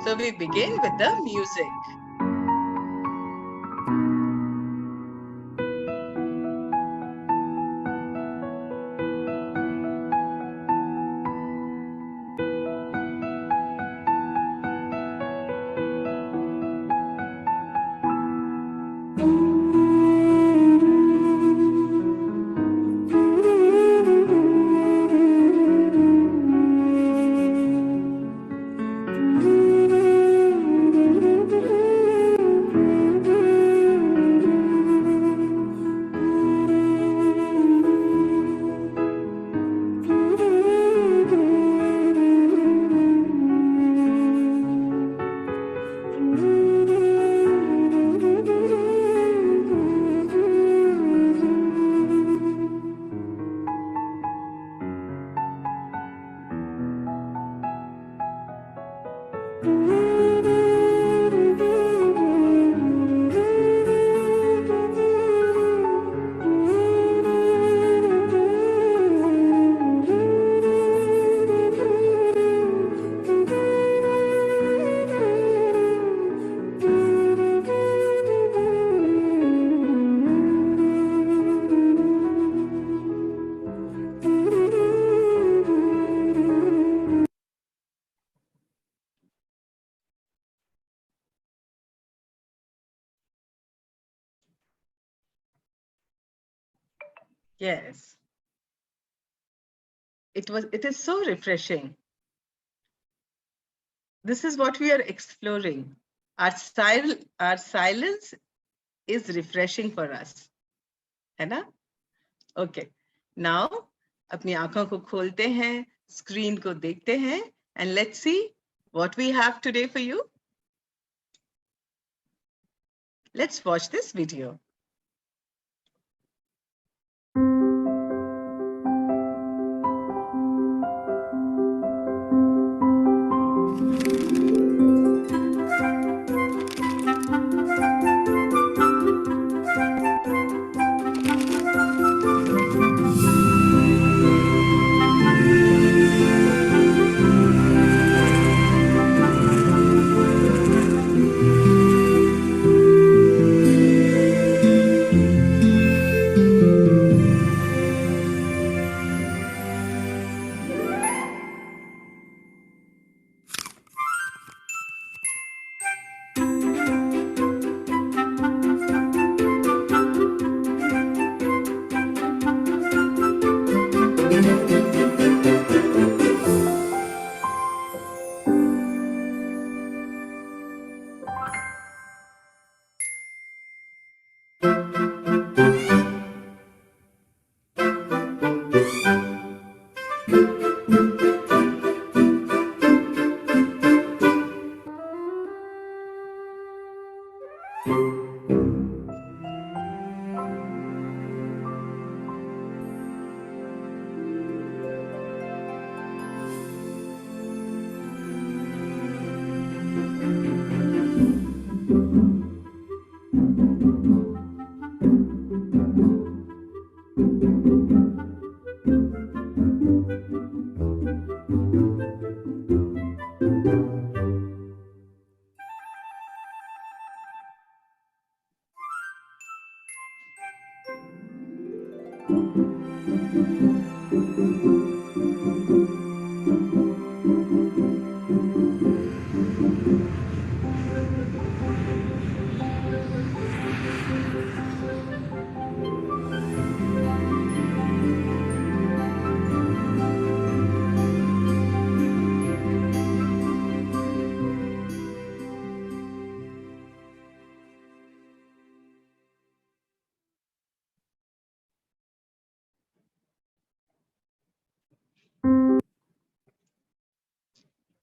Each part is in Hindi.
So we begin with the music. Yes. It is so refreshing. This is what we are exploring. Our silence is refreshing for us. है ना? Okay. Now, अपनी आंखों को खोलते हैं, screen को देखते हैं, and let's see what we have today for you. Let's watch this video.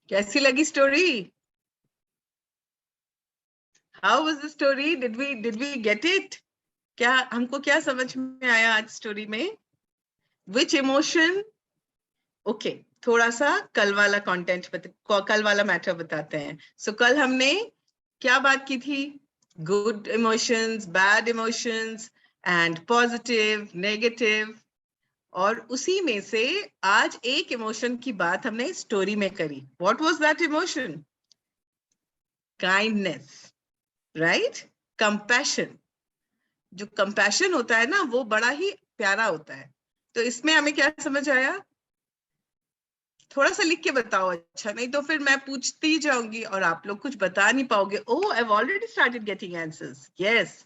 कैसी लगी story? How was the story? Did we get it? क्या हमको क्या समझ में आया आज स्टोरी में? Which emotion? Okay, थोड़ा सा कल वाला कंटेंट कल वाला मैटर बताते हैं. So कल हमने क्या बात की थी? Good emotions, bad emotions, and positive, negative. और उसी में से आज एक इमोशन की बात हमने स्टोरी में करी. What was that emotion? Kindness, right, compassion. जो कंपैशन होता है ना वो बड़ा ही प्यारा होता है। तो इसमें हमें क्या समझ आया? थोड़ा सा लिख के बताओ, अच्छा, नहीं तो फिर मैं पूछती जाऊंगी और आप लोग कुछ बता नहीं पाओगे। Oh, I have already started getting answers. Yes,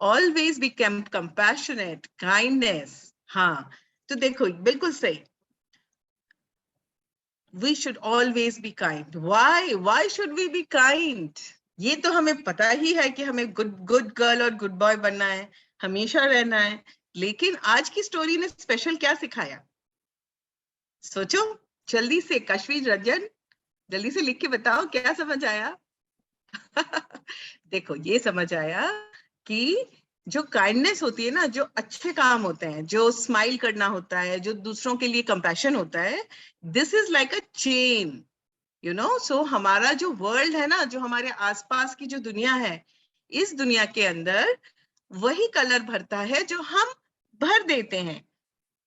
always be compassionate, kindness. हाँ, तो देखो बिल्कुल सही, we should always be kind. Why should we be kind? ये तो हमें पता ही है कि हमें गुड गर्ल और गुड बॉय बनना है, हमेशा रहना है। लेकिन आज की स्टोरी ने स्पेशल क्या सिखाया? सोचो जल्दी से, कश्मीर रंजन, जल्दी से लिख के बताओ, क्या समझ आया? देखो, ये समझ आया कि जो काइंडनेस होती है ना, जो अच्छे काम होते हैं, जो स्माइल करना होता है, जो दूसरों के लिए कंपैशन होता है, this is like a chain, you know. So हमारा जो वर्ल्ड है ना, जो हमारे आसपास की जो दुनिया है, इस दुनिया के अंदर वही कलर भरता है जो हम भर देते हैं।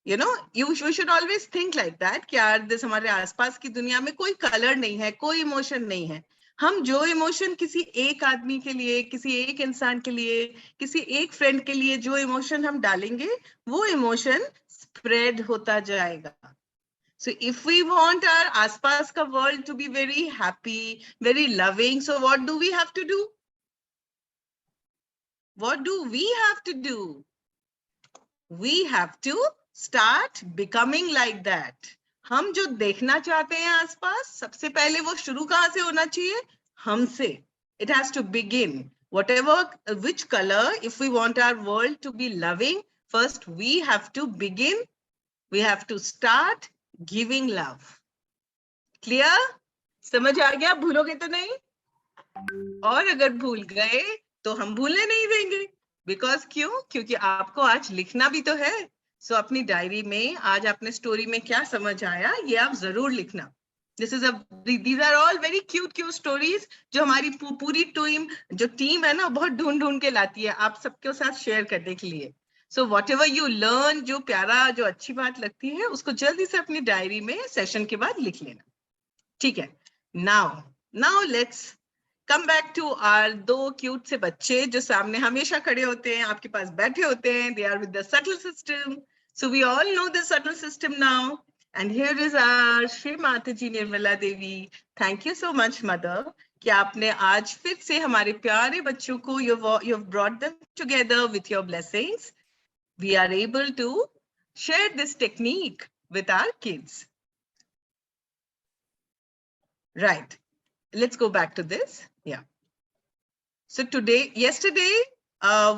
You know, you should always think like that कि यार दिस, हमारे आसपास की दुनिया में कोई कलर नहीं है, कोई इमोशन नहीं है। हम जो इमोशन किसी एक आदमी के लिए, किसी एक इंसान के लिए, किसी एक फ्रेंड के लिए जो इमोशन हम डालेंगे, वो इमोशन स्प्रेड होता जाएगा। So if we want our aspas ka world to be very happy, very loving, so what do we have to do? What do we have to do? We have to start becoming like that. हम जो देखना चाहते हैं आसपास, सबसे पहले वो शुरू कहाँ से होना चाहिए? हमसे. It has to begin. Whatever, which color, if we want our world to be loving, first we have to begin. We have to start giving love. Clear? समझ आ गया? भूलोगे तो नहीं? और अगर भूल गए तो हम भूलने नहीं देंगे। बिकॉज क्यों? क्योंकि आपको आज लिखना भी तो है। सो अपनी डायरी में आज आपने स्टोरी में क्या समझ आया, ये आप जरूर लिखना। these are all very cute stories जो हमारी पूरी टीम है ना, बहुत ढूंढ के लाती है आप सबके साथ शेयर करने के लिए। सो whatever you learn, जो प्यारा, जो अच्छी बात लगती है, उसको जल्दी से अपनी डायरी में सेशन के बाद लिख लेना। ठीक है? Now let's come back to our दो क्यूट से बच्चे जो सामने हमेशा खड़े होते हैं, आपके पास बैठे होते हैं। They are with the subtle system. So we all know the subtle system now. And here is our Shri Mata ji Nirmala Devi. Thank you so much mother कि आपने आज फिर से हमारे प्यारे बच्चों को, you have brought them together with your blessings. We are able to share this technique with our kids. Right. Let's go back to this. Yeah. So yesterday,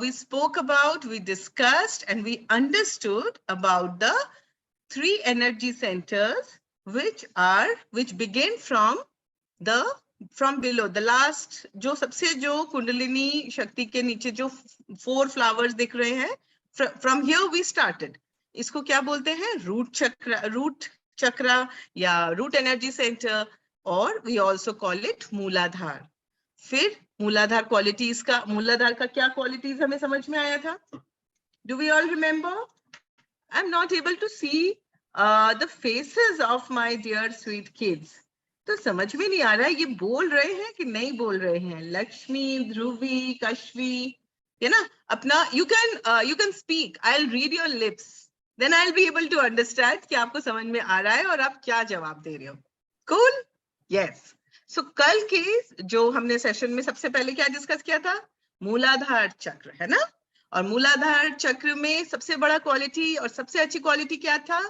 we spoke about, we discussed, and we understood about the 3 energy centers which begin from below. The last, जो सबसे जो कुंडलिनी शक्ति के नीचे जो 4 flowers दिख रहे हैं, from here we started. इसको क्या बोलते हैं? रूट चक्रा या रूट एनर्जी सेंटर, और वी ऑल्सो कॉल इट मूलाधार। फिर मूलाधार क्वालिटीज का, मूलाधार का क्या क्वालिटीज हमें समझ में आया था? Do we all remember? I am not able to see the faces of my dear sweet kids. तो समझ में नहीं आ रहा है ये बोल रहे हैं कि नहीं बोल रहे हैं। लक्ष्मी, ध्रुवी, कश्वी, है ना? अपना you can speak, I will read your lips, then I will be able to understand कि आपको समझ में आ रहा है और आप क्या जवाब दे रहे हो। कूल? यस। सो कल के जो हमने सेशन में सबसे पहले क्या डिस्कस किया था? मूलाधार चक्र, है ना? और मूलाधार चक्र में सबसे बड़ा क्वालिटी और सबसे अच्छी क्वालिटी क्या था?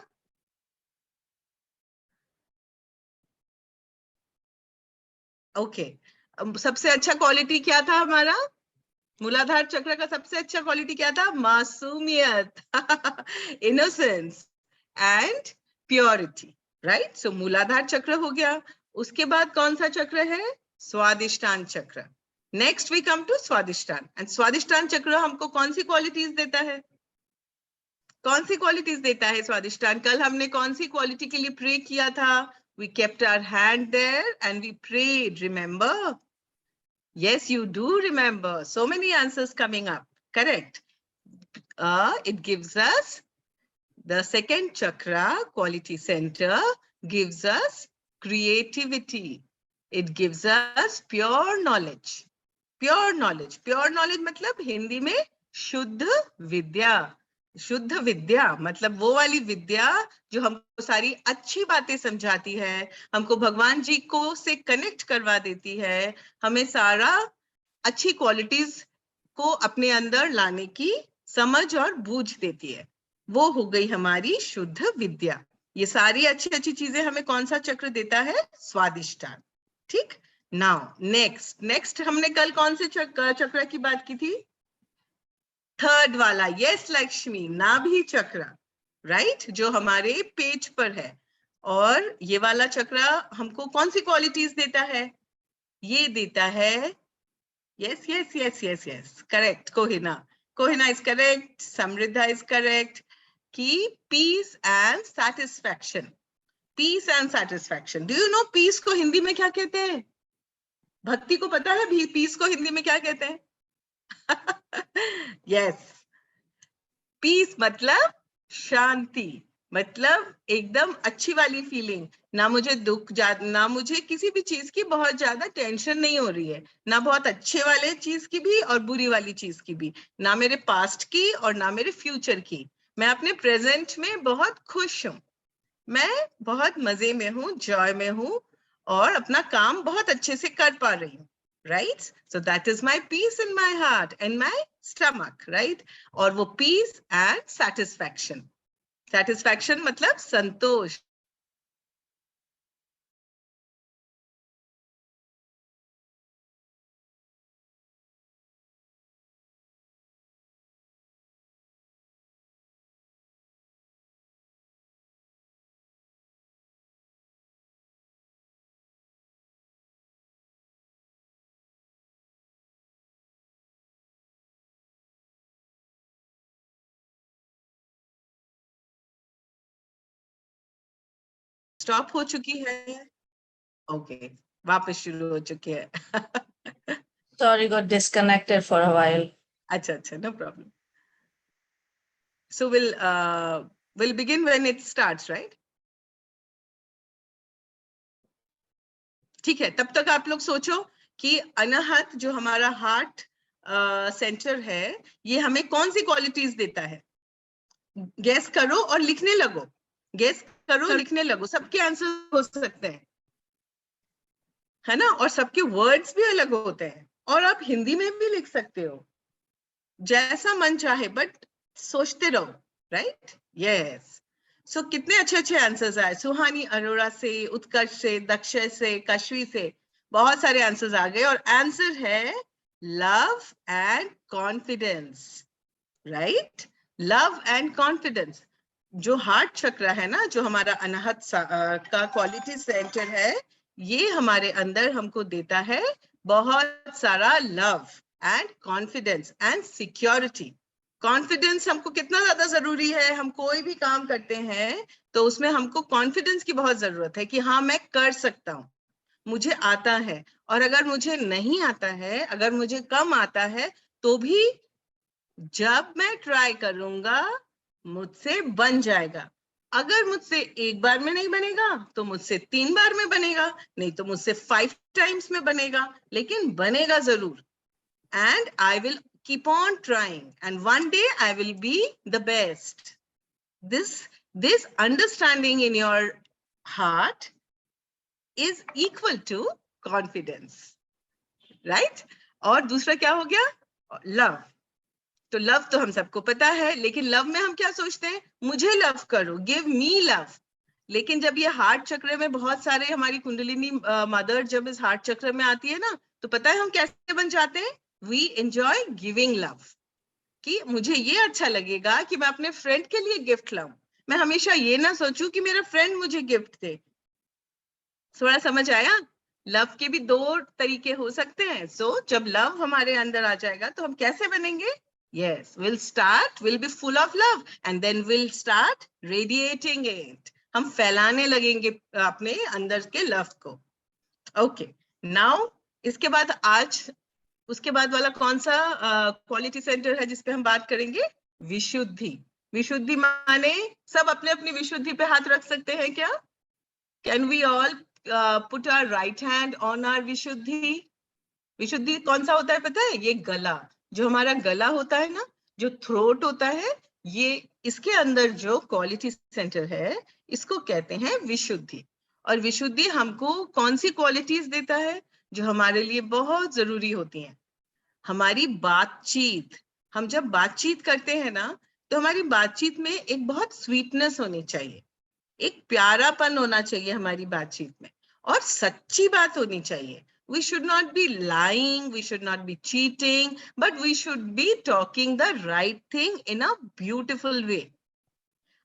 ओके, सबसे अच्छा क्वालिटी क्या था हमारा? मूलाधार चक्र का सबसे अच्छा क्वालिटी क्या था? मासूमियत, इनोसेंस एंड प्योरिटी, राइट? सो मूलाधार चक्र हो गया। उसके बाद कौन सा चक्र है? Swadhisthan chakra. Next we come to Swadhisthan. And Swadhisthan chakra हमको कौन सी क्वालिटीज देता है? कौन सी क्वालिटीज देता है स्वादिष्टान? कल हमने कौन सी क्वालिटी के लिए प्रे किया था? We kept our hand there and we prayed, remember? Yes, you do remember. So many answers coming up. Correct. It gives us the second chakra, quality center, gives us creativity. It gives us pure knowledge. Pure knowledge. Pure knowledge मतलब हिंदी में शुद्ध विद्या. शुद्ध विद्या मतलब वो वाली विद्या जो हमको सारी अच्छी बातें समझाती है, हमको भगवान जी को से कनेक्ट करवा देती है, हमें सारा अच्छी क्वालिटीज को अपने अंदर लाने की समझ और बूझ देती है. वो हो गई हमारी शुद्ध विद्या. ये सारी अच्छी अच्छी चीजें हमें कौन सा चक्र देता है? स्वादिष्ठान. ठीक. नाउ नेक्स्ट हमने कल कौन से चक्र की बात की थी? थर्ड वाला. यस लक्ष्मी, नाभि चक्र. राइट, जो हमारे पेट पर है. और ये वाला चक्र हमको कौन सी क्वालिटीज देता है? ये देता है, yes yes yes yes yes, correct. Kohina is correct, Samriddha is correct, कि peace and satisfaction. Peace and satisfaction. Do you know peace को हिंदी में क्या कहते हैं? भक्ति को पता है भी पीस को हिंदी में क्या कहते हैं? यस, पीस मतलब शांति, मतलब एकदम अच्छी वाली फीलिंग. ना मुझे दुख, ना मुझे किसी भी चीज की बहुत ज्यादा टेंशन नहीं हो रही है, ना बहुत अच्छे वाले चीज की भी और बुरी वाली चीज की भी, ना मेरे पास्ट की और ना मेरे फ्यूचर की. मैं अपने प्रेजेंट में बहुत खुश हूँ, मैं बहुत मजे में हूँ, जॉय में हूँ, और अपना काम बहुत अच्छे से कर पा रही हूँ. right? So that is my peace in my heart and my stomach, right? और वो peace and satisfaction. Satisfaction मतलब संतोष. स्टॉप हो चुकी है. ओके, वापस शुरू हो चुकी है. Sorry, got disconnected for a while. अच्छा, no problem. So we'll begin when it starts, right? ठीक है, तब तक आप लोग सोचो कि अनाहत जो हमारा हार्ट सेंटर है, ये हमें कौन सी क्वालिटीज देता है? गैस करो और लिखने लगो. गैस करो, लिखने लगो. सबके आंसर हो सकते हैं, है ना? और सबके वर्ड्स भी अलग होते हैं, और आप हिंदी में भी लिख सकते हो, जैसा मन चाहे, बट सोचते रहो. राइट? यस. सो कितने अच्छे अच्छे आंसर्स आए. सुहानी अरोड़ा से, उत्कर्ष से, दक्षय से, कश्वी से, बहुत सारे आंसर्स आ गए. और आंसर है love and confidence. Right? Love and confidence. जो हार्ट चक्र है ना, जो हमारा अनाहत का क्वालिटी सेंटर है, ये हमारे अंदर हमको देता है बहुत सारा love and confidence and security. Confidence हमको कितना ज्यादा जरूरी है. हम कोई भी काम करते हैं तो उसमें हमको कॉन्फिडेंस की बहुत जरूरत है कि हाँ मैं कर सकता हूँ, मुझे आता है. और अगर मुझे नहीं आता है, अगर मुझे कम आता है, तो भी जब मैं ट्राई करूंगा मुझसे बन जाएगा. अगर मुझसे एक बार में नहीं बनेगा तो मुझसे 3 बार में बनेगा, नहीं तो मुझसे 5 टाइम्स में बनेगा, लेकिन बनेगा जरूर. And I will keep on trying, and one day I will be the best. This understanding in your heart is equal to confidence, right? और दूसरा क्या हो गया? लव. तो लव तो हम सबको पता है, लेकिन लव में हम क्या सोचते हैं? मुझे लव करो, गिव मी लव. लेकिन जब ये हार्ट चक्र में बहुत सारे, हमारी कुंडलिनी मदर जब इस हार्ट चक्र में आती है ना, तो पता है हम कैसे बन जाते हैं? We enjoy giving love. कि मुझे ये अच्छा लगेगा कि मैं अपने फ्रेंड के लिए गिफ्ट लाऊं. मैं हमेशा ये ना सोचूं कि मेरा फ्रेंड मुझे गिफ्ट दे. थोड़ा समझ आया? लव के भी 2 तरीके हो सकते हैं. सो जब लव हमारे अंदर आ जाएगा तो हम कैसे बनेंगे? Yes, we'll be full of love, and then we'll start radiating it. हम फैलाने लगेंगे अपने अंदर के लव को. Okay, now इसके बाद उसके बाद वाला कौन सा क्वालिटी सेंटर है जिस पे हम बात करेंगे? विशुद्धि. विशुद्धि माने सब अपने अपनी विशुद्धि पे हाथ रख सकते हैं क्या? Can we all put our right hand on our विशुद्धि. विशुद्धि कौन सा होता है पता है? ये गला, जो हमारा गला होता है ना, जो थ्रोट होता है, ये इसके अंदर जो क्वालिटी सेंटर है, इसको कहते हैं विशुद्धि. और विशुद्धि हमको कौन सी क्वालिटीज देता है जो हमारे लिए बहुत जरूरी होती हैं? हमारी बातचीत. हम जब बातचीत करते हैं ना, तो हमारी बातचीत में एक बहुत स्वीटनेस होनी चाहिए, एक प्यारापन होना चाहिए हमारी बातचीत में, और सच्ची बात होनी चाहिए. We should not be lying, we should not be cheating, but we should be talking the right thing in a beautiful way.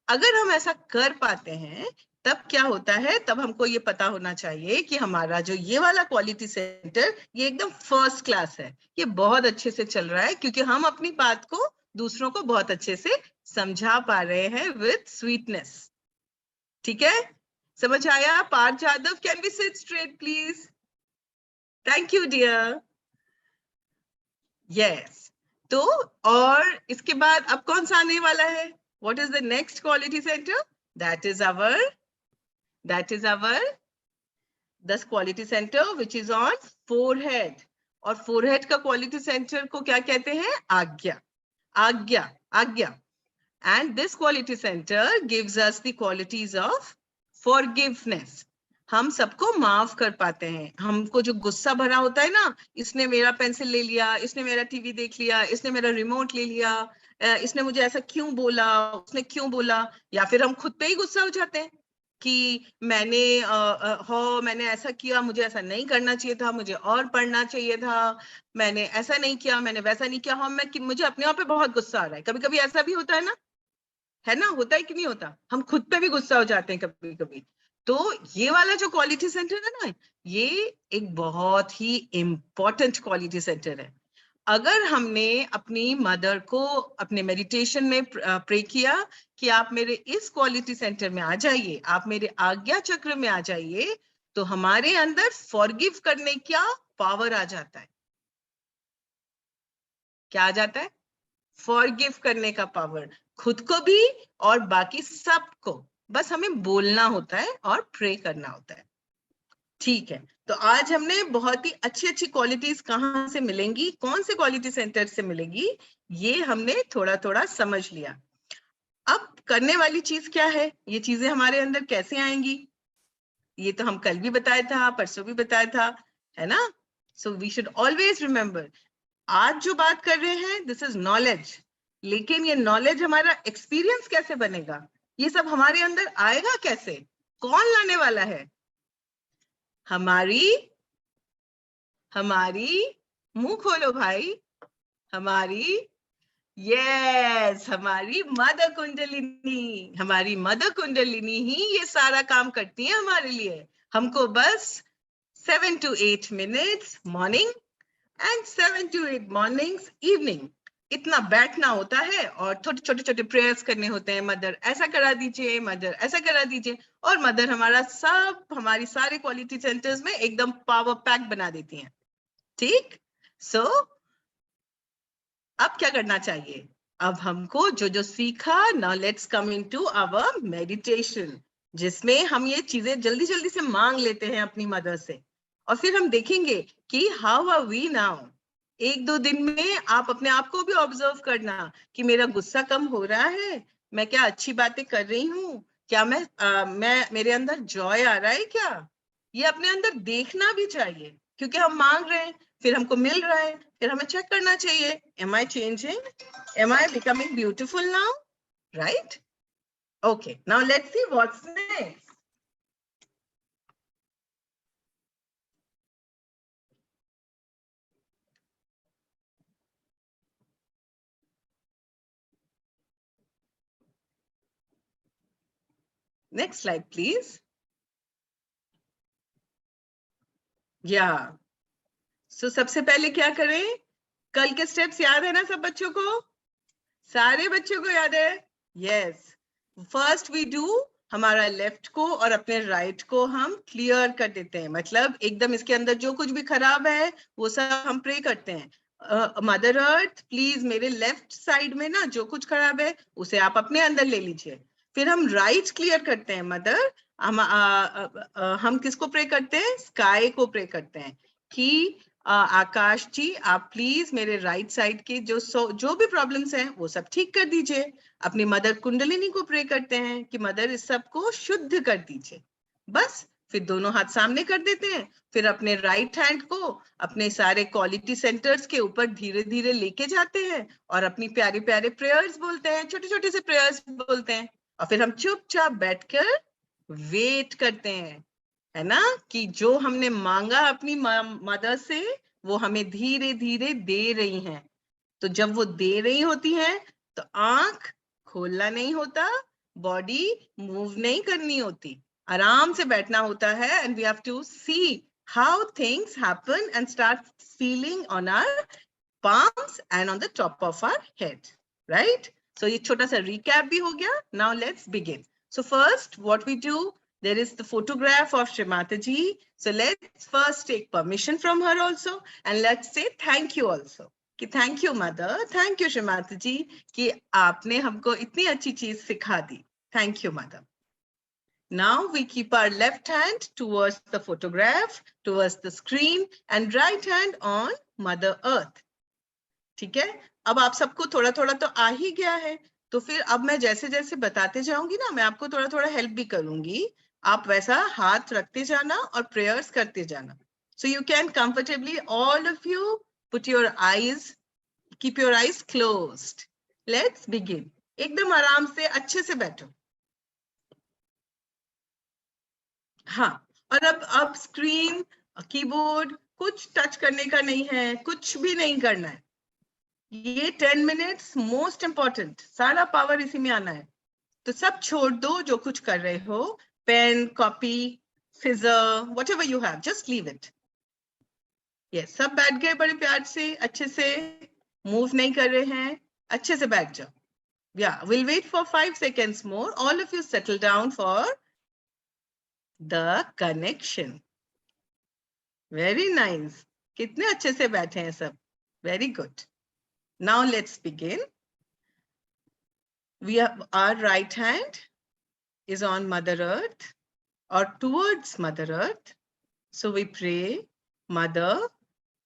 अगर हम ऐसा कर पाते हैं, तब क्या होता है? तब हमको ये पता होना चाहिए कि हमारा जो ये वाला क्वालिटी सेंटर, ये एकदम फर्स्ट क्लास है, ये बहुत अच्छे से चल रहा है, क्योंकि हम अपनी बात को दूसरों को बहुत अच्छे से समझा पा रहे हैं विथ स्वीटनेस. ठीक है, समझ आया? Parth Jadhav, can we sit straight please? Thank you dear. Yes, तो और इसके बाद अब कौन सा आने वाला है? What is the next quality centre? That is our the quality centre which is on forehead. और फोरहेड का क्वालिटी सेंटर को क्या कहते हैं? आज्ञा. आज्ञा, आज्ञा. And this quality center gives us the qualities of forgiveness. हम सबको माफ कर पाते हैं. हमको जो गुस्सा भरा होता है ना, इसने मेरा पेंसिल ले लिया, इसने मेरा टीवी देख लिया, इसने मेरा रिमोट ले लिया, इसने मुझे ऐसा क्यों बोला, उसने क्यों बोला, या फिर हम खुद पे ही गुस्सा हो जाते हैं कि मैंने ऐसा किया, मुझे ऐसा नहीं करना चाहिए था, मुझे और पढ़ना चाहिए था, मैंने ऐसा नहीं किया, मैंने वैसा नहीं किया. मुझे अपने आप पे बहुत गुस्सा आ रहा है. कभी कभी ऐसा भी होता है ना, है ना? होता है कि नहीं होता? हम खुद पे भी गुस्सा हो जाते हैं कभी कभी. तो ये वाला जो क्वालिटी सेंटर है ना, ये एक बहुत ही इंपॉर्टेंट क्वालिटी सेंटर है. अगर हमने अपनी मदर को अपने मेडिटेशन में प्रे किया कि आप मेरे इस क्वालिटी सेंटर में आ जाइए, आप मेरे आज्ञा चक्र में आ जाइए, तो हमारे अंदर फॉरगिव करने का पावर आ जाता है. क्या आ जाता है? फॉरगिव करने का पावर, खुद को भी और बाकी सबको. बस हमें बोलना होता है और प्रे करना होता है. ठीक है, तो आज हमने बहुत ही अच्छी अच्छी क्वालिटीज कहाँ से मिलेंगी, कौन से क्वालिटी सेंटर से मिलेगी, ये हमने थोड़ा थोड़ा समझ लिया. अब करने वाली चीज क्या है? ये चीजें हमारे अंदर कैसे आएंगी? ये तो हम कल भी बताया था, परसों भी बताया था, है ना? So we should always remember, आज जो बात कर रहे हैं दिस इज नॉलेज, लेकिन ये नॉलेज हमारा एक्सपीरियंस कैसे बनेगा? ये सब हमारे अंदर आएगा कैसे? कौन लाने वाला है? हमारी मुंह खोलो भाई, हमारी हमारी मदर कुंडलिनी. हमारी मदर कुंडलिनी ही ये सारा काम करती है हमारे लिए. हमको बस 7 to 8 minutes morning and 7 to 8 mornings evening इतना बैठना होता है, और छोटे छोटे प्रेयर्स करने होते हैं. मदर ऐसा करा दीजिए, मदर ऐसा करा दीजिए, और मदर हमारी सारे क्वालिटी सेंटर्स में एकदम पावर पैक बना देती हैं. ठीक, सो अब क्या करना चाहिए? अब हमको जो सीखा, now let's come into our meditation, जिसमें हम ये चीजें जल्दी जल्दी से मांग लेते हैं अपनी मदर से, और फिर हम देखेंगे कि हाउ आर वी नाउ. 1-2 दिन में आप अपने आप को भी ऑब्जर्व करना कि मेरा गुस्सा कम हो रहा है, मैं क्या अच्छी बातें कर रही हूँ, क्या मैं मेरे अंदर जॉय आ रहा है क्या? ये अपने अंदर देखना भी चाहिए, क्योंकि हम मांग रहे हैं, फिर हमको मिल रहा है, फिर हमें चेक करना चाहिए, am I changing? Am I becoming beautiful now? Right? Okay, now let's see what's next. Next slide, please. Yeah. So सबसे पहले क्या करें? कल के स्टेप्स याद है ना सब बच्चों को? सारे बच्चों को याद है? Yes. First we do, हमारा लेफ्ट को और अपने राइट को हम क्लियर कर देते हैं. मतलब एकदम इसके अंदर जो कुछ भी खराब है वो सब हम प्रे करते हैं. मदर अर्थ प्लीज मेरे लेफ्ट साइड में ना जो कुछ खराब है उसे आप अपने अंदर ले लीजिए. फिर हम राइट क्लियर करते हैं. मदर हम किसको प्रे करते हैं? स्काई को प्रे करते हैं कि आकाश जी आप प्लीज मेरे राइट साइड के जो भी प्रॉब्लम्स हैं वो सब ठीक कर दीजिए। अपनी मदर कुंडलिनी को प्रे करते हैं कि मदर इस सब को शुद्ध कर दीजिए। बस फिर दोनों हाथ सामने कर देते हैं, फिर अपने राइट हैंड को अपने सारे क्वालिटी सेंटर्स के ऊपर धीरे धीरे लेके जाते हैं और अपनी प्यारे प्यारे प्रेयर्स बोलते हैं, छोटे छोटे से प्रेयर्स बोलते हैं। और फिर हम चुपचाप बैठकर वेट करते हैं, है ना, कि जो हमने मांगा अपनी मदर से वो हमें धीरे धीरे दे रही हैं। तो जब वो दे रही होती हैं तो आंख खोलना नहीं होता, बॉडी मूव नहीं करनी होती, आराम से बैठना होता है। And we have to see how things happen and start feeling on our palms and on the top of our head, right? So ये छोटा सा recap भी हो गया. Now let's begin. So first what we do, there is the photograph of Shrimati ji. So let's first take permission from her also and let's say thank you also. कि thank you mother, thank you Shrimati ji कि आपने हमको इतनी अच्छी चीज सिखा दी. Thank you mother. Now we keep our left hand towards the photograph, towards the screen and right hand on Mother Earth. ठीक है, अब आप सबको थोड़ा थोड़ा तो आ ही गया है, तो फिर अब मैं जैसे जैसे बताते जाऊंगी ना, मैं आपको थोड़ा थोड़ा हेल्प भी करूंगी, आप वैसा हाथ रखते जाना और प्रेयर्स करते जाना. So you can comfortably all of you put your eyes, keep your eyes closed. Let's begin. एकदम आराम से अच्छे से बैठो. हाँ, और अब स्क्रीन कीबोर्ड कुछ टच करने का नहीं है, कुछ भी नहीं करना है. ये 10 मिनट्स मोस्ट इंपॉर्टेंट, सारा पावर इसी में आना है. तो सब छोड़ दो जो कुछ कर रहे हो, pen, copy, scissor, whatever you have, just leave it. Yes, सब बैठ गए बड़े प्यार से, अच्छे से, मूव नहीं कर रहे हैं, अच्छे से बैठ जाओ. या will wait for 5 seconds more. All of you settle down for the connection. Very nice. कितने अच्छे से बैठे हैं सब. Very good. Now let's begin. We have our right hand is on Mother Earth or towards Mother Earth. So we pray, Mother,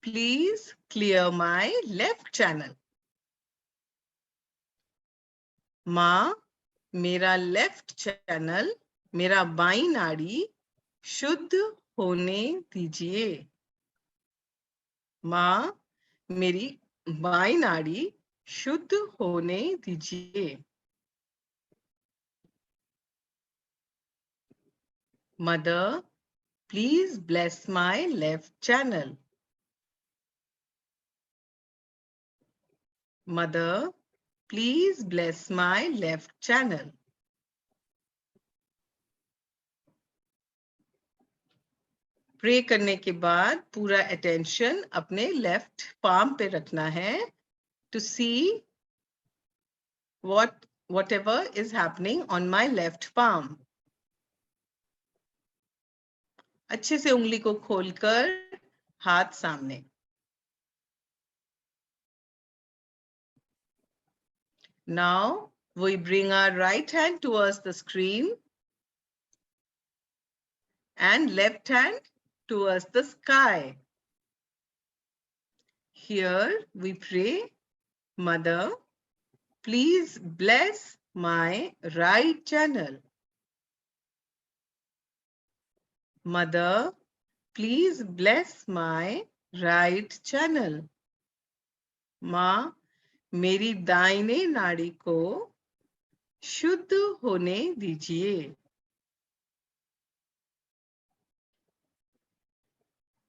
please clear my left channel. माँ, मेरा लेफ्ट चैनल, मेरा बाई नाड़ी शुद्ध होने दीजिए. माँ, मेरी बाई नाड़ी शुद्ध होने दीजिए. Mother, please bless my left channel. Mother, please bless my left channel. Pray करने के बाद पूरा अटेंशन अपने लेफ्ट पाम पे रखना है, to see whatever is happening on my left palm. अच्छे से उंगली को खोलकर हाथ सामने. Now we bring our right hand towards the screen and left hand towards the sky. Here we pray, Mother, please bless my right channel. Mother, please bless my right channel. माँ, मेरी दाहिने नाड़ी को शुद्ध होने दीजिए.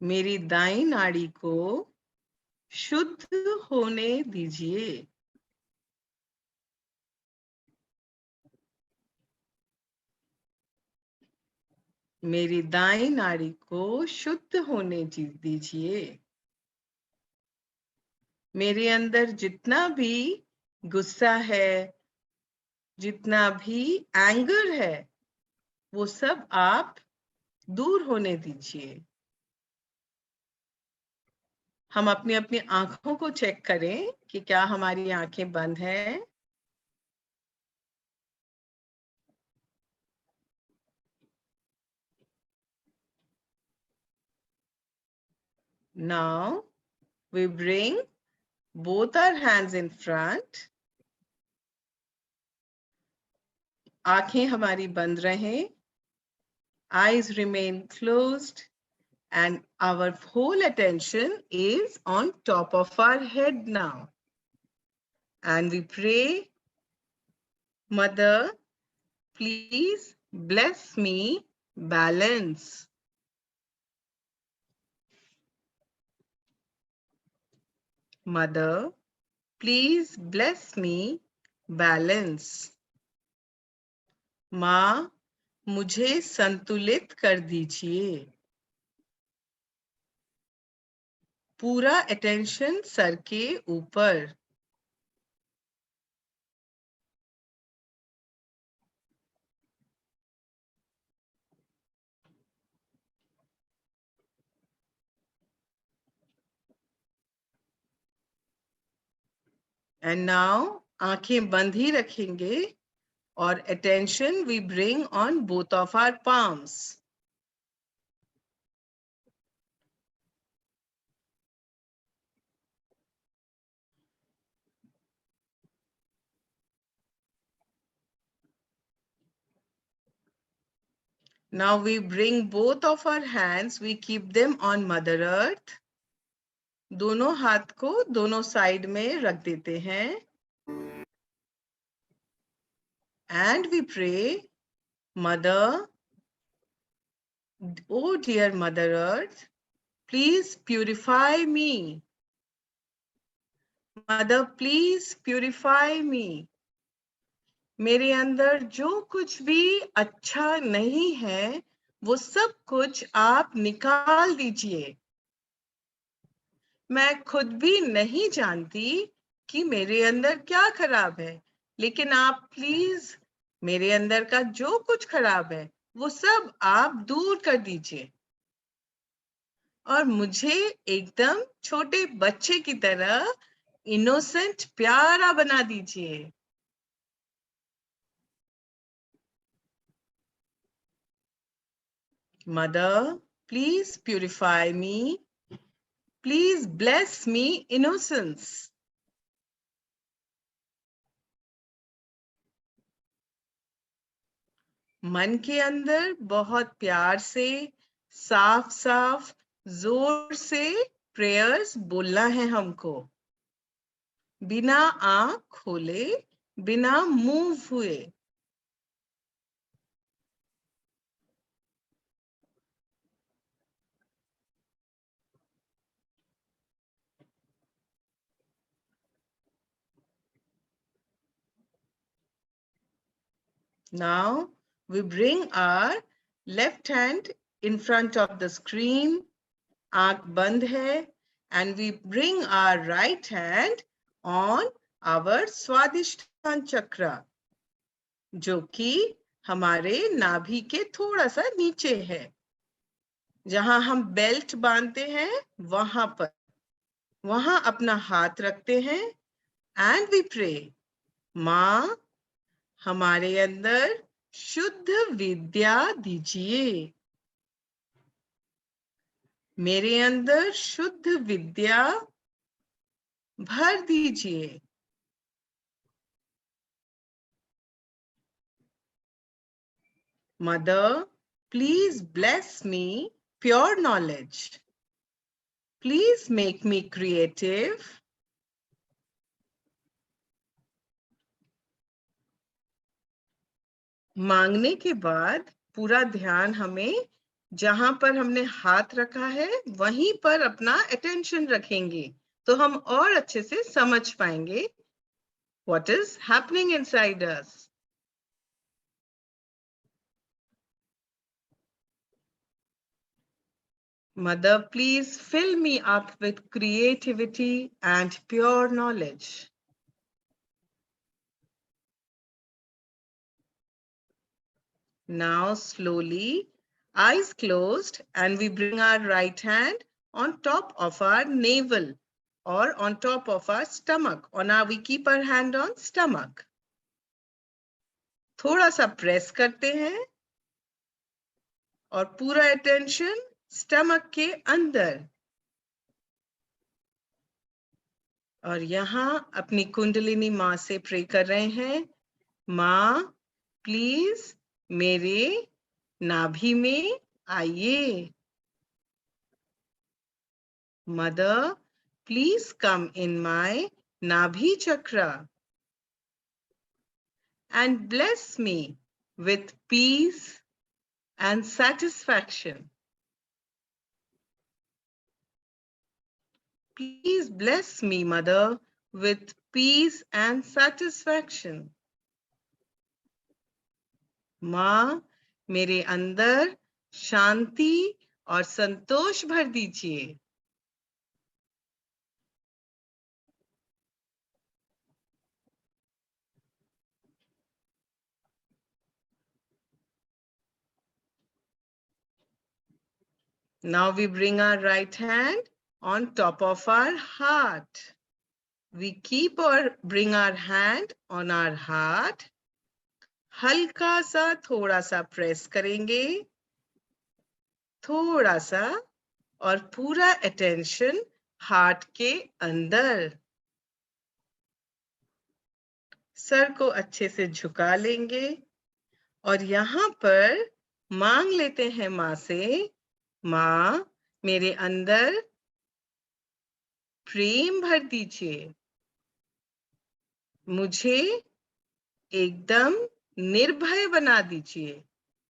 मेरी दाई नाड़ी को शुद्ध होने दीजिए. मेरी दाई नाड़ी को शुद्ध होने दीजिए. मेरे अंदर जितना भी गुस्सा है, जितना भी एंगर है, वो सब आप दूर होने दीजिए. हम अपनी अपनी आंखों को चेक करें कि क्या हमारी आंखें बंद हैं. Now we bring both our hands in front. आंखें हमारी बंद रहें. Eyes remain closed. And our whole attention is on top of our head now. And we pray, Mother, please bless me, balance. Mother, please bless me, balance. माँ, मुझे संतुलित कर दीजिए. पूरा अटेंशन सर के ऊपर. And now आंखें बंद ही रखेंगे और attention we bring on both of our palms. Now we bring both of our hands, we keep them on Mother Earth. दोनों हाथ को दोनों साइड में रख देते हैं. And we pray, Mother, oh dear Mother Earth, please purify me. Mother, please purify me. मेरे अंदर जो कुछ भी अच्छा नहीं है, वो सब कुछ आप निकाल दीजिए. मैं खुद भी नहीं जानती कि मेरे अंदर क्या खराब है, लेकिन आप प्लीज मेरे अंदर का जो कुछ खराब है वो सब आप दूर कर दीजिए और मुझे एकदम छोटे बच्चे की तरह इनोसेंट प्यारा बना दीजिए. Mother, please purify me. Please bless me innocence. मन के अंदर बहुत प्यार से, साफ साफ, जोर से प्रेयर्स बोलना है हमको. बिना आंख खोले, बिना मूव हुए. Now we bring our left hand in front of the screen. आंख बंद है. And we bring our right hand on our स्वादिष्ठान चक्र, जो कि हमारे नाभि के थोड़ा सा नीचे है. जहां हम बेल्ट बांधते हैं वहां पर, वहां अपना हाथ रखते हैं. एंड वी प्रे, माँ, हमारे अंदर शुद्ध विद्या दीजिए. मेरे अंदर शुद्ध विद्या भर दीजिए. Mother, please bless me pure knowledge. Please make me creative. मांगने के बाद पूरा ध्यान हमें जहां पर हमने हाथ रखा है वहीं पर अपना अटेंशन रखेंगे, तो हम और अच्छे से समझ पाएंगे what is happening inside us. Mother, please fill me up with creativity and pure knowledge. Now slowly, eyes closed, and we bring our right hand on top of our navel or on top of our stomach. We keep our hand on stomach. थोड़ा सा प्रेस करते हैं और पूरा अटेंशन स्टमक के अंदर. और यहाँ अपनी कुंडलिनी माँ से प्रे कर रहे हैं, माँ प्लीज मेरे नाभि में आइए। Mother please come in my नाभि chakra and bless me with peace and satisfaction. Please bless me, Mother, with peace and satisfaction. माँ मेरे अंदर शांति और संतोष भर दीजिए। Now we bring our right hand on top of our heart. We bring our hand on our heart. हल्का सा थोड़ा सा प्रेस करेंगे, थोड़ा सा, और पूरा अटेंशन हार्ट के अंदर। सर को अच्छे से झुका लेंगे और यहाँ पर मांग लेते हैं माँ से, माँ मेरे अंदर प्रेम भर दीजिए, मुझे एकदम निर्भय बना दीजिए,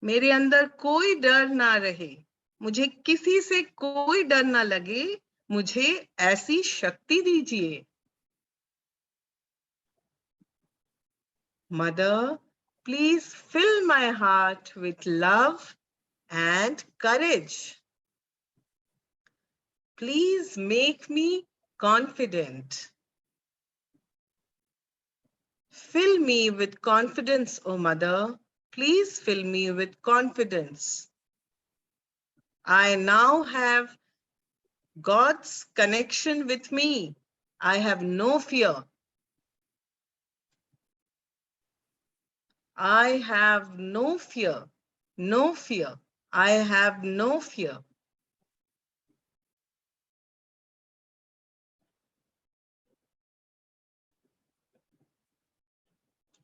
मेरे अंदर कोई डर ना रहे, मुझे किसी से कोई डर ना लगे, मुझे ऐसी शक्ति दीजिए। Mother, please fill my heart with love and courage. Please make me confident. Fill me with confidence, O Mother. Please fill me with confidence. I now have God's connection with me. I have no fear. I have no fear. No fear. I have no fear.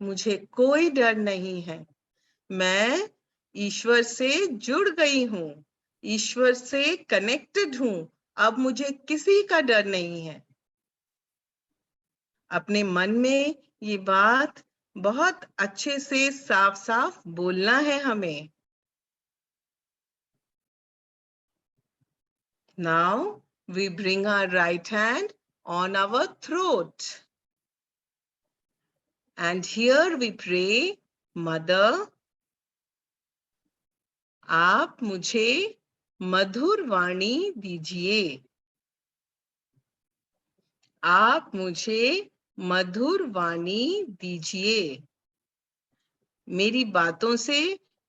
मुझे कोई डर नहीं है, मैं ईश्वर से जुड़ गई हूँ, ईश्वर से कनेक्टेड हूँ, अब मुझे किसी का डर नहीं है। अपने मन में ये बात बहुत अच्छे से साफ साफ बोलना है हमें। Now we bring our right hand on our throat. And here we pray, Mother, आप मुझे मधुर वाणी दीजिए, आप मुझे मधुर वाणी दीजिए, मेरी बातों से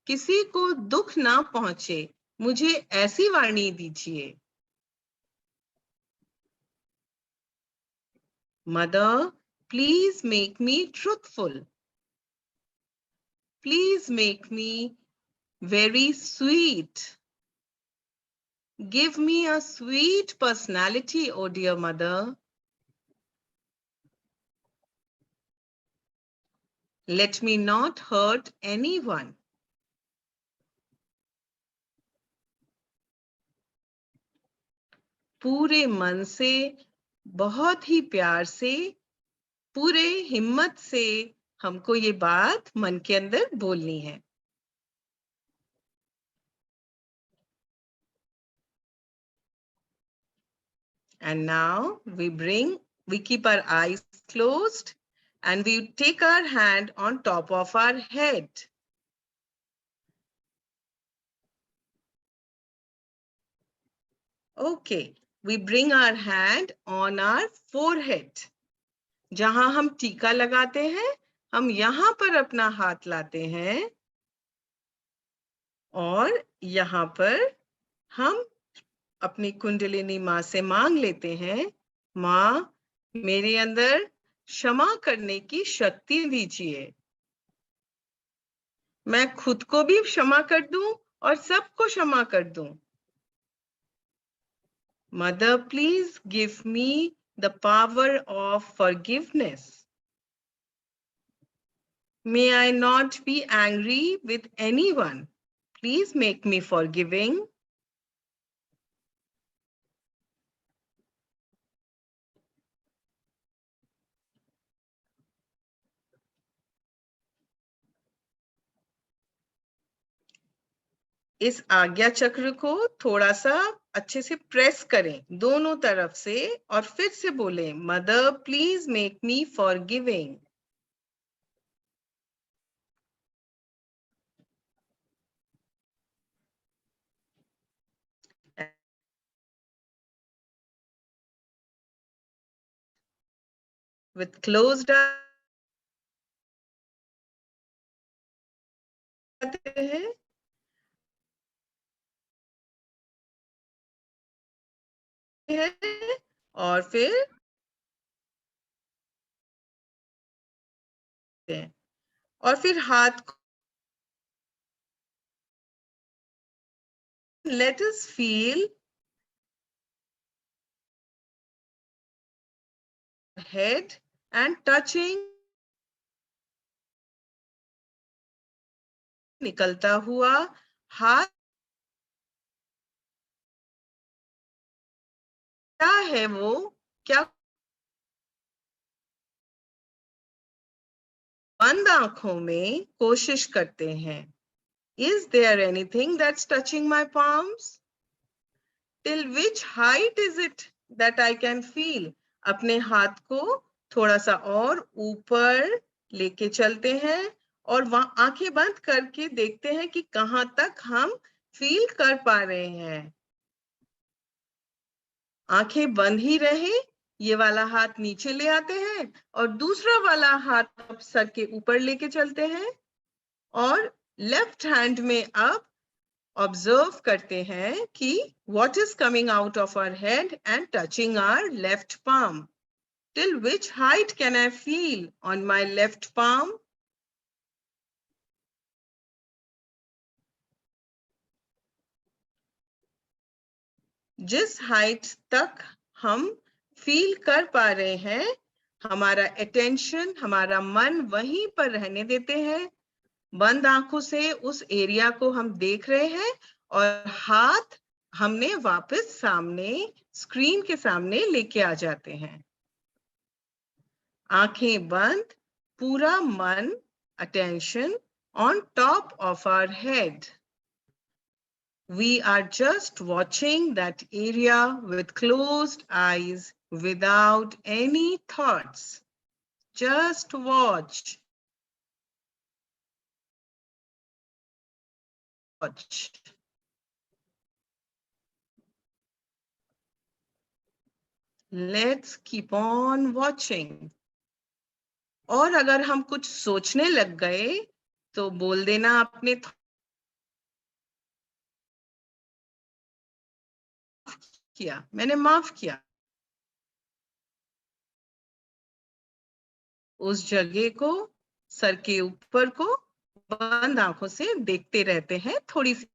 किसी को दुख ना पहुंचे, मुझे ऐसी वाणी दीजिए। Mother, please make me truthful. Please make me very sweet. Give me a sweet personality, oh dear Mother. Let me not hurt anyone. पूरे मन से, बहुत ही प्यार से, पूरे हिम्मत से हमको ये बात मन के अंदर बोलनी है। And now we keep our eyes closed and we take our hand on top of our head. Okay, we bring our hand on our forehead. जहां हम टीका लगाते हैं, हम यहाँ पर अपना हाथ लाते हैं और यहाँ पर हम अपनी कुंडलिनी माँ से मांग लेते हैं, माँ मेरे अंदर क्षमा करने की शक्ति दीजिए, मैं खुद को भी क्षमा कर दूं और सबको क्षमा कर दूं। Mother, please give me the power of forgiveness. May I not be angry with anyone. Please make me forgiving. इस आज्ञा चक्र को थोड़ा सा अच्छे से प्रेस करें दोनों तरफ से और फिर से बोलें, mother please make me forgiving. With closed eyes हैं और फिर हाथ को let us feel head and touching निकलता हुआ हाथ क्या है वो, क्या बंद आंखों में कोशिश करते हैं. Is there anything that's touching my palms? Till which height is it that I can feel? अपने हाथ को थोड़ा सा और ऊपर लेके चलते हैं और वहां आंखें बंद करके देखते हैं कि कहां तक हम फील कर पा रहे हैं. आंखें बंद ही रहे, ये वाला हाथ नीचे ले आते हैं और दूसरा वाला हाथ सर के ऊपर लेके चलते हैं और लेफ्ट हैंड में अब ऑब्जर्व करते हैं कि what is coming out of our head and touching our left palm. Till which height can I feel on my left palm? जिस हाइट तक हम फील कर पा रहे हैं, हमारा अटेंशन, हमारा मन वहीं पर रहने देते हैं. बंद आंखों से उस एरिया को हम देख रहे हैं और हाथ हमने वापस सामने स्क्रीन के सामने लेके आ जाते हैं. आंखें बंद, पूरा मन, attention on top of our head. We are just watching that area with closed eyes without any thoughts. Just watch. Watch. Let's keep on watching. और अगर हम कुछ सोचने लग गए तो बोल देना अपने किया, मैंने माफ किया. उस जगह को, सर के ऊपर को बंद आंखों से देखते रहते हैं थोड़ी सी.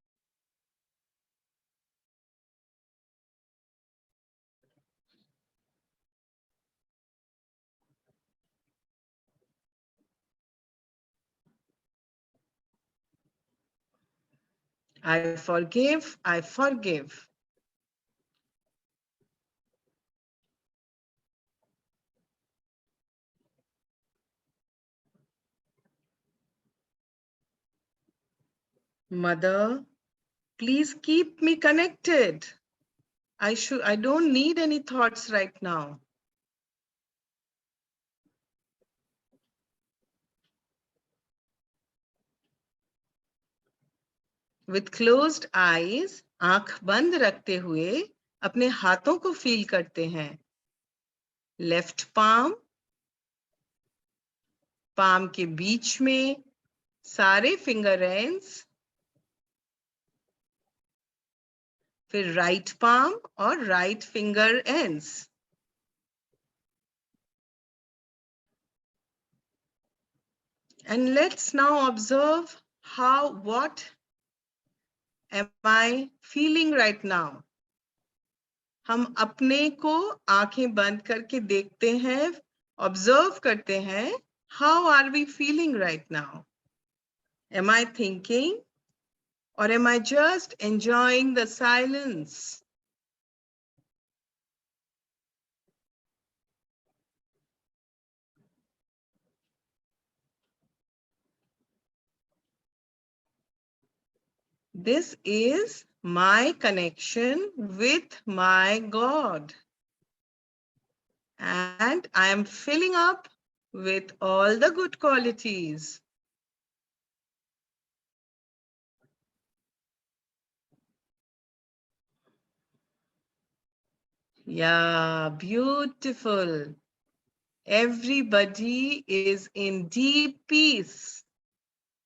I forgive, I forgive. Mother, please keep me connected. I don't need any thoughts right now. With closed eyes, आंख बंद रखते हुए अपने हाथों को फील करते हैं. लेफ्ट पाम, पाम के बीच में सारे फिंगर एंड्स, फिर राइट पाम और right finger ends. And let's now observe what am I feeling right now? हम अपने को आंखें बंद करके देखते हैं, ऑब्जर्व करते हैं. How are we feeling right now? Am I thinking or am I just enjoying the silence? This is my connection with my God. And I am filling up with all the good qualities. Yeah, beautiful. Everybody is in deep peace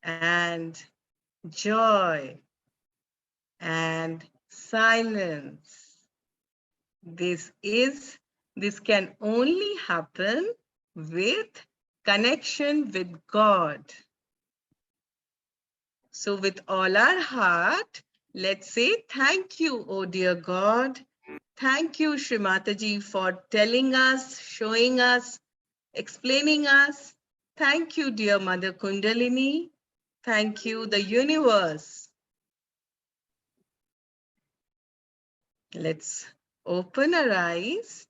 and joy and silence. This can only happen with connection with God. So with all our heart, let's say thank you, oh dear God. Thank you, Shri Mataji, for telling us, showing us, explaining us. Thank you, dear Mother Kundalini. Thank you, the universe. Let's open our eyes.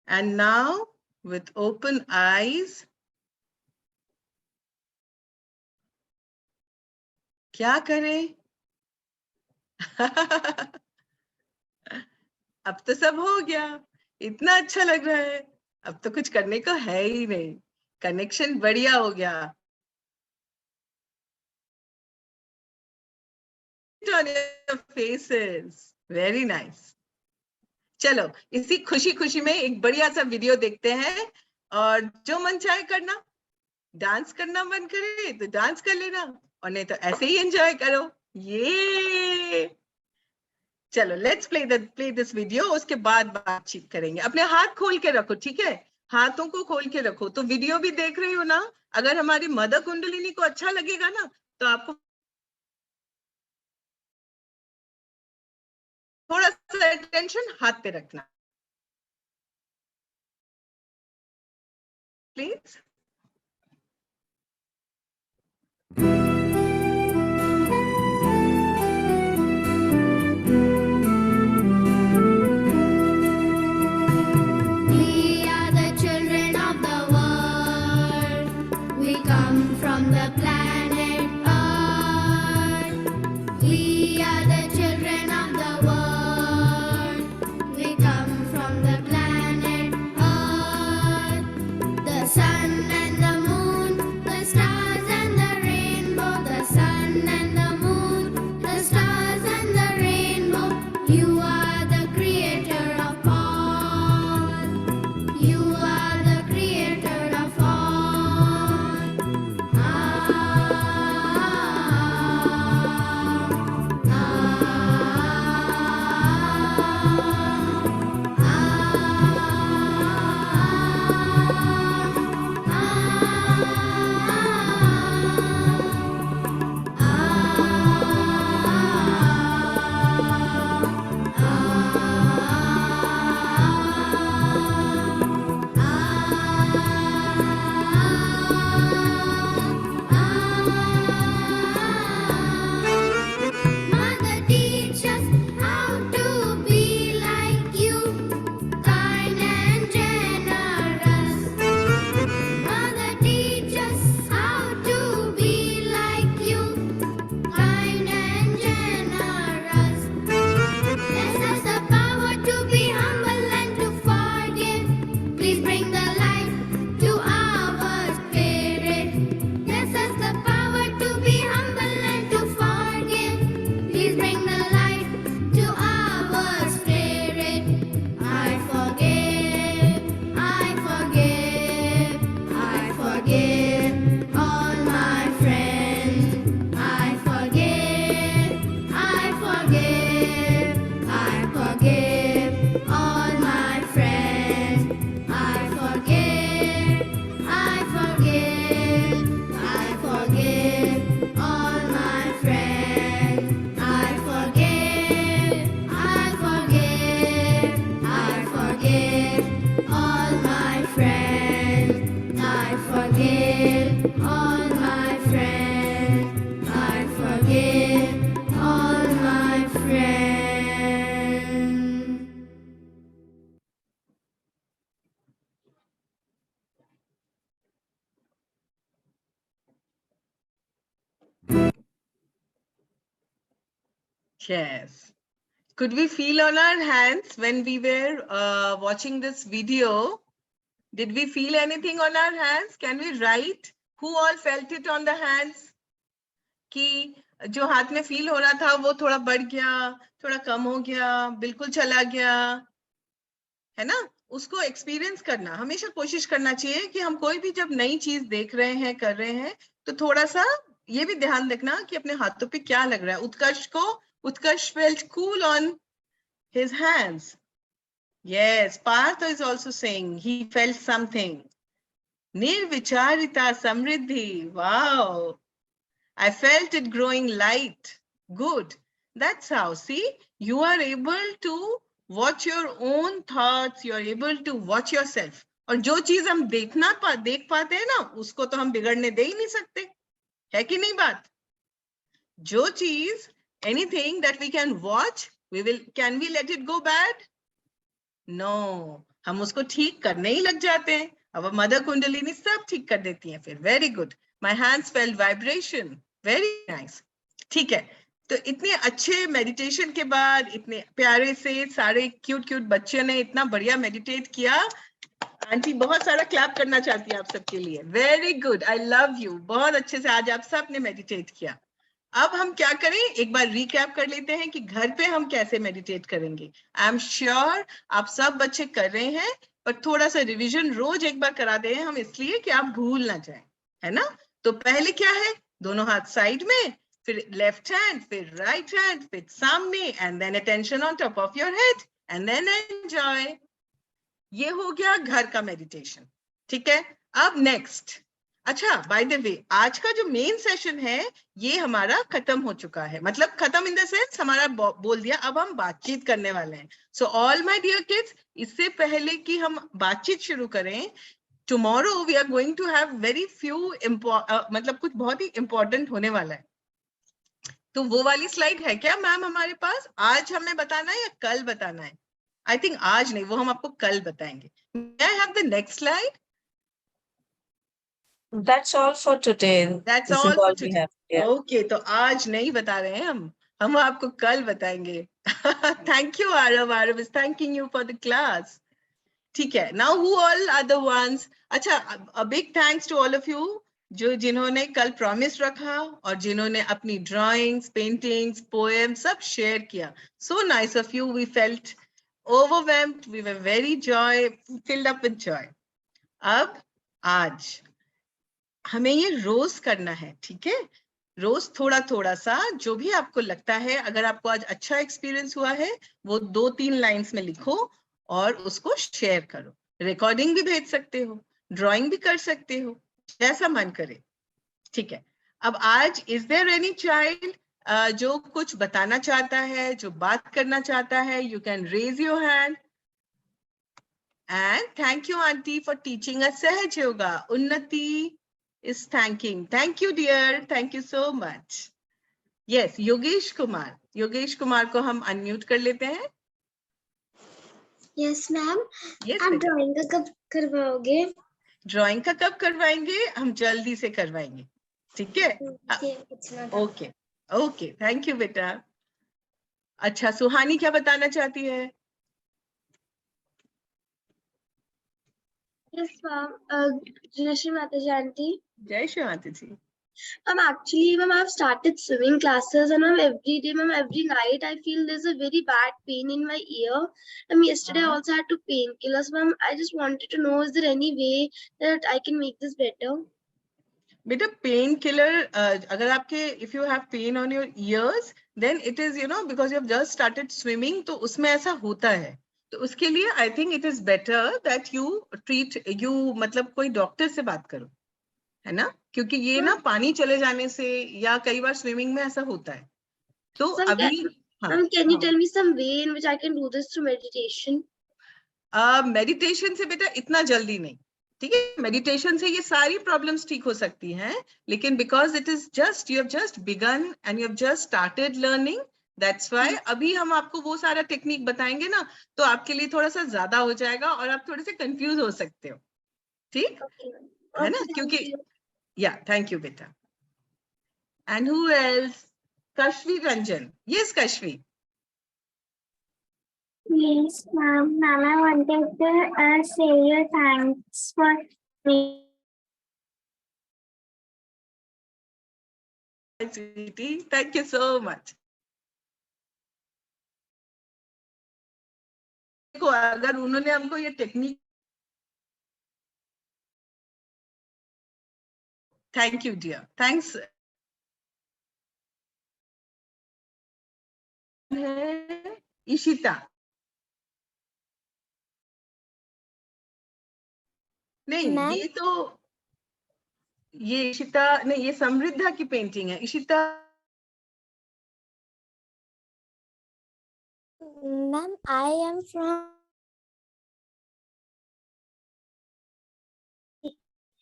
And now, with open eyes, क्या करें? अब तो सब हो गया. इतना अच्छा लग रहा है. अब तो कुछ करने को है ही नहीं. कनेक्शन बढ़िया हो गया. On your faces. Very nice. चलो इसी खुशी खुशी में एक बढ़िया सा वीडियो देखते हैं और जो मन चाहे करना. डांस करना मन करे तो डांस कर लेना और नहीं तो ऐसे ही एंजॉय करो. ये चलो लेट्स प्ले दिस वीडियो. उसके बाद बातचीत करेंगे. अपने हाथ खोल के रखो, ठीक है? हाथों को खोल के रखो. तो वीडियो भी देख रही हो ना? अगर हमारी मदर कुंडलिनी को अच्छा लगेगा ना तो आपको थोड़ा सा अटेंशन हाथ पे रखना please. We are the children of the world. We come from the planet Earth. We are the children of the world. We come from the planet Earth. The sun and the moon, the stars and the rainbow. The sun and the moon, the stars and the rainbow. You are the creator of all. You are the creator of all. Ah. all my friends. I forgive all my friends. Yes. Could we feel on our hands when we were watching this video? Did we feel anything on our hands? Can we write? Who all felt it on the hands? कि जो हाथ में फील हो रहा था वो थोड़ा बढ़ गया, थोड़ा कम हो गया, बिल्कुल चला गया, है ना? उसको एक्सपीरियंस करना, हमेशा कोशिश करना चाहिए कि हम कोई भी जब नई चीज देख रहे हैं, कर रहे हैं, तो थोड़ा सा ये भी ध्यान रखना कि अपने हाथों पे क्या लग रहा है. Utkarsh felt cool on his hands. Yes, Partha is also saying he felt something. Nirvicharita Samriddhi. Wow. I felt it growing light. Good. That's how. See, you are able to watch your own thoughts. You are able to watch yourself. और जो चीज हम देख पाते हैं ना, उसको तो हम बिगड़ने दे ही नहीं सकते, है कि नहीं बात? जो चीज, anything that we can watch, can we let it go bad? No. हम उसको ठीक करने ही लग जाते हैं. अब मदर कुंडलिनी सब ठीक कर देती हैं फिर. Very good. My hands felt vibration. Very nice. ठीक है. तो इतने अच्छे मेडिटेशन के बाद, इतने प्यारे से सारे क्यूट बच्चे ने इतना बढ़िया मेडिटेट किया. आंटी बहुत सारा क्लैप करना चाहती है आप सबके लिए. Very good. I love you. बहुत अच्छे से आज आप सब ने मेडिटेट किया. अब हम क्या करें, एक बार रिकैप कर लेते हैं कि घर पे हम कैसे मेडिटेट करेंगे. आई एम श्योर आप सब बच्चे कर रहे हैं, पर थोड़ा सा रिवीजन रोज एक बार करा दें हम, इसलिए कि आप भूल ना जाएं, है ना? तो पहले क्या है, दोनों हाथ साइड में, फिर लेफ्ट हैंड, फिर राइट हैंड, फिर सामने, and then attention on top of your head, and then enjoy. ये हो गया घर का मेडिटेशन. ठीक है. अब नेक्स्ट, अच्छा बाय द वे, आज का जो मेन सेशन है ये हमारा खत्म हो चुका है. मतलब खत्म इन द सेंस हमारा बोल दिया, अब हम बातचीत करने वाले हैं. So all my dear kids, इससे पहले कि हम बातचीत शुरू करें, tomorrow we are going to have very few मतलब कुछ बहुत ही इंपॉर्टेंट होने वाला है. तो वो वाली स्लाइड है क्या मैम हमारे पास? आज हमें बताना है या कल बताना है? आई थिंक आज नहीं, वो हम आपको कल बताएंगे. May I have the next slide? That's all for today. That's This all is for we today. have. Yeah. Okay, तो आज नहीं बता रहे हैं हम आपको कल बताएंगे. Thank you Arav. Arav is thanking you for the class. ठीक है. Now who all are the ones? अच्छा, a big thanks to all of you जिन्होंने कल प्रॉमिस रखा और जिन्होंने अपनी ड्राइंग्स, पेंटिंग्स, पोएम सब शेयर किया. So nice of you. We felt overwhelmed. We were very filled up with joy. अब आज हमें ये रोज करना है. ठीक है. रोज थोड़ा थोड़ा सा जो भी आपको लगता है, अगर आपको आज अच्छा एक्सपीरियंस हुआ है वो 2-3 लाइंस में लिखो और उसको शेयर करो. रिकॉर्डिंग भी भेज सकते हो, ड्राइंग भी कर सकते हो, जैसा मन करे. ठीक है. अब आज इज देयर एनी चाइल्ड जो कुछ बताना चाहता है, जो बात करना चाहता है? You can raise your hand. And thank you aunty for teaching us Sahaj yoga. उन्नति is thanking. Thank you dear. Thank you so much. Yes, Yogesh Kumar. Yogesh Kumar को हम unmute कर लेते हैं. Yes ma'am. Yes, आप ड्राइंग का कब करवाओगे? ड्राइंग का कब करवाएंगे? हम जल्दी से करवाएंगे. ठीक है. Okay okay. थैंक यू बेटा. अच्छा, सुहानी क्या बताना चाहती है? Yes, ma'am. Jai Shri Mataji aunty. जय श्री माता जी. Ma'am, I've started swimming classes, and every day, every night, I feel there's a very bad pain in my ear. Yesterday I also had 2 painkillers. Ma'am, I just wanted to know, is there any way that I can make this better? बेटा पेन किलर अगर आपके if you have pain on your ears, then it is because you have just started swimming, तो उसमें ऐसा होता है. तो उसके लिए I think it is better that you मतलब कोई डॉक्टर से बात करो, है ना? क्योंकि ये ना पानी चले जाने से या कई बार स्विमिंग में ऐसा होता है. तो अभी can you tell me some way in which I can do this through meditation? Meditation से बेटा इतना जल्दी नहीं. ठीक है, मेडिटेशन से ये सारी प्रॉब्लम्स ठीक हो सकती हैं, लेकिन because it is just, you have just began and you have just started learning, that's why अभी हम आपको वो सारा टेक्निक बताएंगे ना, तो आपके लिए थोड़ा सा ज्यादा हो जाएगा और आप थोड़े से कंफ्यूज हो सकते हो, ठीक है ना, क्योंकि या थैंक यू बेटा. And who else? Kashvi Ranjan. Yes Kashvi. Yes, ma'am. Ma'am, I wanted to say you thanks for me. Sweetie, thank you so much. देखो, अगर उन्होंने हमको ये technique, thank you dear, thanks. Ishita. नहीं, मैम? ये तो, ये इशिता नहीं, ये समृद्धा की पेंटिंग है. Ishita. Ma'am, I am from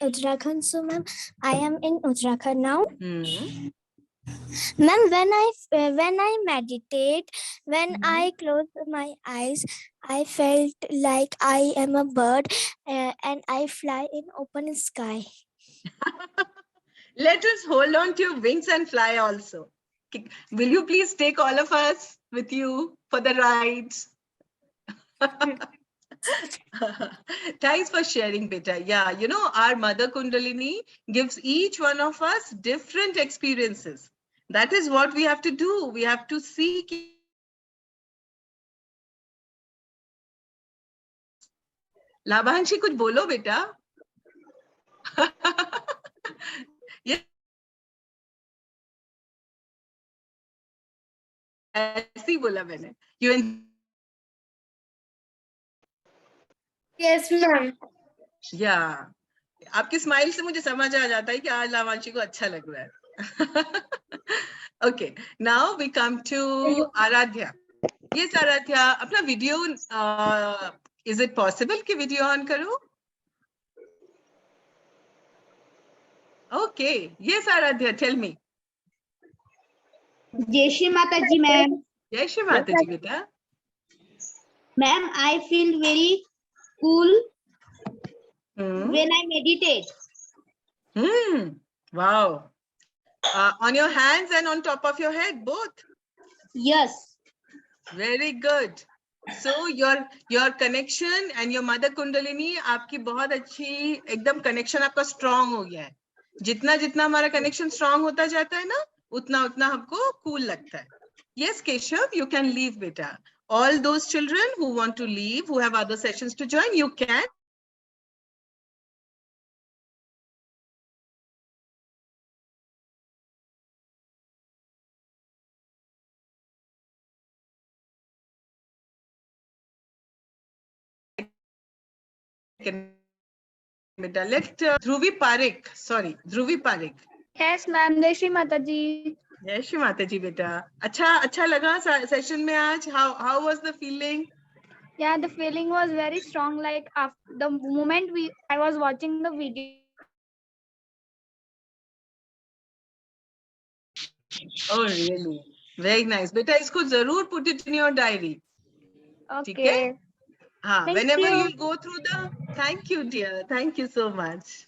Uttarakhand. So, ma'am, I am in Uttarakhand now. Ma'am, when I meditate, when I close my eyes, I felt like I am a bird and I fly in open sky. Let us hold on to your wings and fly also. Will you please take all of us with you for the ride? Thanks for sharing, beta. Yeah, you know, our Mother Kundalini gives each one of us different experiences. That is what we have to do. We have to seek. लाभांशी कुछ बोलो बेटा. ये ऐसे ही बोला मैंने. You Yes, ma'am. yeah. आपकी स्माइल से मुझे समझ आ जाता है कि आज लाभांशी को अच्छा लग रहा है. Okay, now we come to Aradhya. Yes, Aradhya, अपना वीडियो, is it possible कि वीडियो ऑन करो? Okay, yes, Aradhya, tell me. जय श्री माता जी मैम. जय श्री माता जी बेटा. Ma'am, I feel very cool when I meditate. Wow. On your hands and on top of your head, both? Yes. Very good. So your connection and your mother kundalini, आपकी बहुत अच्छी एकदम connection आपका strong हो गया है. जितना जितना हमारा connection strong होता जाता है ना, उतना उतना हमको cool लगता है. Yes, Keshav, you can leave, beta. All those children who want to leave, who have other sessions to join, you can. Let Dhruvi Parekh, sorry, Dhruvi Parekh. Yes, ma'am. Jai Shri Mata Ji. जय श्री माता जी बेटा. अच्छा लगा सेशन में आज. How was the feeling? Yeah, the feeling was very strong. Like after the moment I was watching the video. Oh really? Very nice. बेटा इसको जरूर put it in your diary. ठीक है? Okay. हाँ. Thank Whenever you. you go through the. Thank you, dear. Thank you so much.